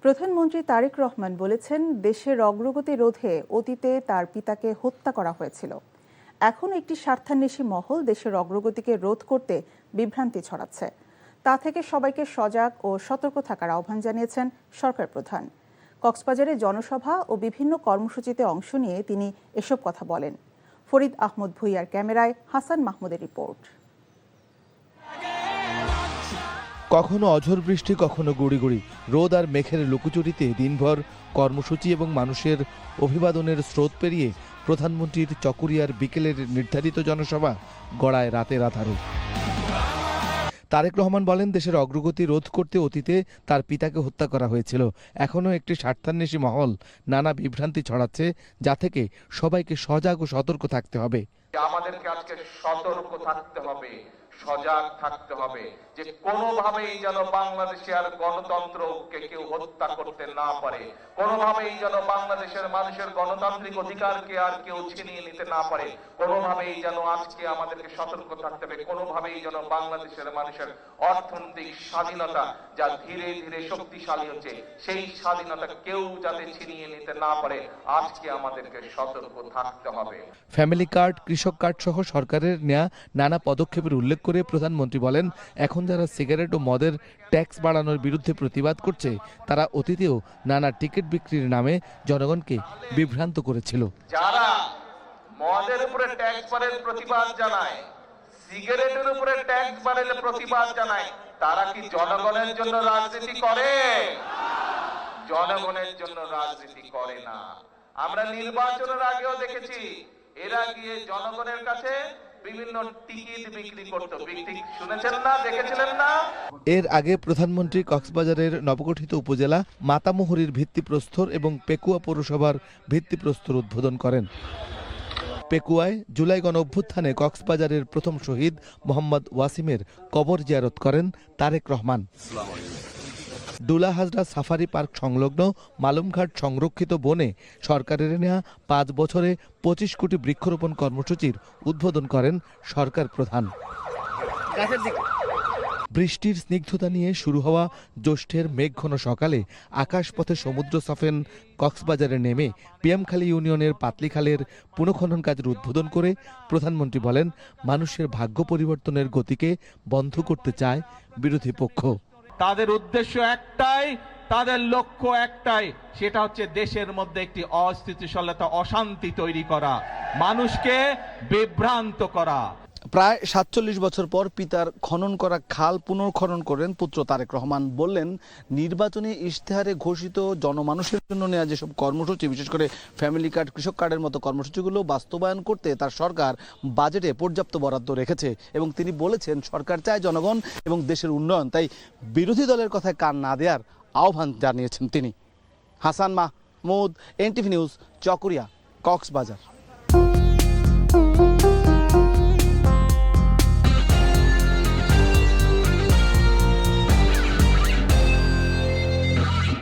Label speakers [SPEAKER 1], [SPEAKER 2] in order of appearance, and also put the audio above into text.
[SPEAKER 1] প্রধানমন্ত্রী তারেক রহমান বলেছেন, দেশের অগ্রগতি রোধে অতীতে তার পিতাকে হত্যা করা হয়েছিল। এখন একটি স্বার্থান্বেষী মহল দেশের অগ্রগতিকে রোধ করতে বিভ্রান্তি ছড়াচ্ছে। তা থেকে সবাইকে সজাগ ও সতর্ক থাকার আহ্বান জানিয়েছেন সরকার প্রধান। কক্সবাজারে জনসভা ও বিভিন্ন কর্মসূচিতে অংশ নিয়ে তিনি এসব কথা বলেন। ফরিদ আহমদ ভুইয়ার ক্যামেরায় হাসান মাহমুদের রিপোর্ট।
[SPEAKER 2] কখনো অঝোর বৃষ্টি, কখনো গুড়ি গুড়ি রোদ আর মেঘের লুকোচুরিতে দিনভর কর্মসূচি এবং মানুষের অভিবাদনের স্রোত পেরিয়ে প্রধানমন্ত্রীর চকরিয়ার বিকেলের নির্ধারিত জনসভা গড়ায় রাতের আধারে। তারেক রহমান বলেন, দেশের অগ্রগতি রোধ করতে অতীতে তার পিতাকে হত্যা করা হয়েছিল। এখনও একটি স্বার্থান্বেষী মহল নানা বিভ্রান্তি ছড়াচ্ছে, যা থেকে সবাইকে সজাগ ও সতর্ক থাকতে হবে।
[SPEAKER 3] আমাদেরকে আজকে সতর্ক থাকতে হবে, সজাগ থাকতে হবে যে কোনোভাবেই যেন বাংলাদেশে আর গণতন্ত্রকে কেউ হত্যা করতে না পারে, কোনোভাবেই যেন বাংলাদেশের মানুষের গণতান্ত্রিক অধিকারকে আর কেউ ছিনিয়ে নিতে না পারে, কোনোভাবেই যেন আজকে আমাদেরকে সতর্ক থাকতে হবে, কোনোভাবেই যেন বাংলাদেশের মানুষের অর্থনৈতিক স্বাধীনতা যা ধীরে ধীরে শক্তিশালী হচ্ছে, সেই স্বাধীনতা কেউ যাতে ছিনিয়ে নিতে না পারে, আজকে আমাদেরকে সতর্ক থাকতে হবে।
[SPEAKER 2] ফ্যামিলি কার্ড, কৃষক কার্ড সহ সরকারের নেয়া নানা পদক্ষেপের উল্লেখ করে প্রধানমন্ত্রী বলেন, এখন যারা সিগারেট ও মদের ট্যাক্স বাড়ানোর বিরুদ্ধে প্রতিবাদ করছে, তারা অতীতেও নানা টিকিট বিক্রির নামে জনগণকে বিভ্রান্ত করেছিল।
[SPEAKER 3] যারা মদের উপরে ট্যাক্স বাড়ানোর প্রতিবাদ জানায়, সিগারেটের উপরে ট্যাক্স বাড়ানোর প্রতিবাদ জানায়, তারা কি জনগণের জন্য রাজনীতি করে? জনগণের জন্য রাজনীতি করে না। আমরা নির্বাচনের আগেও দেখেছি, এরা গিয়ে জনগণের কাছে বিভিন্ন টিকিট বিক্রি করতো। শুনেছেন না, দেখেছিলেন না?
[SPEAKER 2] এর আগে প্রধানমন্ত্রী কক্সবাজারের নবগঠিত উপজেলা মাতামুহুরীর ভিত্তিপ্রস্তর এবং পেকুয়া পৌরসভার ভিত্তিপ্রস্তর উদ্বোধন করেন। পেকুয়ায় জুলাই গণ অভ্যুত্থানে কক্সবাজারের প্রথম শহীদ মোহাম্মদ ওয়াসিমের কবর জিয়ারত করেন তারেক রহমান। ডুলা হাজরা সাফারি পার্ক সংলগ্ন মালুমঘাট সংরক্ষিত বনে সরকারের নেওয়া 5 বছরে 25 কোটি বৃক্ষরোপণ কর্মসূচির উদ্বোধন করেন সরকার প্রধান। বৃষ্টির স্নিগ্ধতা নিয়ে শুরু হওয়া জ্যৈষ্ঠের মেঘঘন সকালে আকাশপথে সমুদ্র সফেন কক্সবাজারে নেমে পিএমখালী ইউনিয়নের পাতলিখালের পুনঃখনন কাজের উদ্বোধন করে প্রধানমন্ত্রী বলেন, মানুষের ভাগ্য পরিবর্তনের গতিকে বন্ধ করতে চায় বিরোধী পক্ষ।
[SPEAKER 4] তাদের উদ্দেশ্য একটাই, তাদের লক্ষ্য একটাই, সেটা হচ্ছে দেশের মধ্যে একটি অস্থিতিশীলতা, অশান্তি তৈরি করা, মানুষকে বিভ্রান্ত করা।
[SPEAKER 5] প্রায় 47 বছর পর পিতার খনন করা খাল পুনর্খনন করেন পুত্র তারেক রহমান। বললেন, নির্বাচনী ইশতেহারে ঘোষিত জনমানুষের জন্য নেওয়া যেসব কর্মসূচি, বিশেষ করে ফ্যামিলি কার্ড, কৃষক কার্ডের মতো কর্মসূচিগুলো বাস্তবায়ন করতে তার সরকার বাজেটে পর্যাপ্ত বরাদ্দ রেখেছে এবং তিনি বলেছেন, সরকার চায় জনগণ এবং দেশের উন্নয়ন, তাই বিরোধী দলের কথায় কান না দেওয়ার আহ্বান জানিয়েছেন তিনি। Hasan Mahmud, NTV news, Chakaria, Cox's Bazar.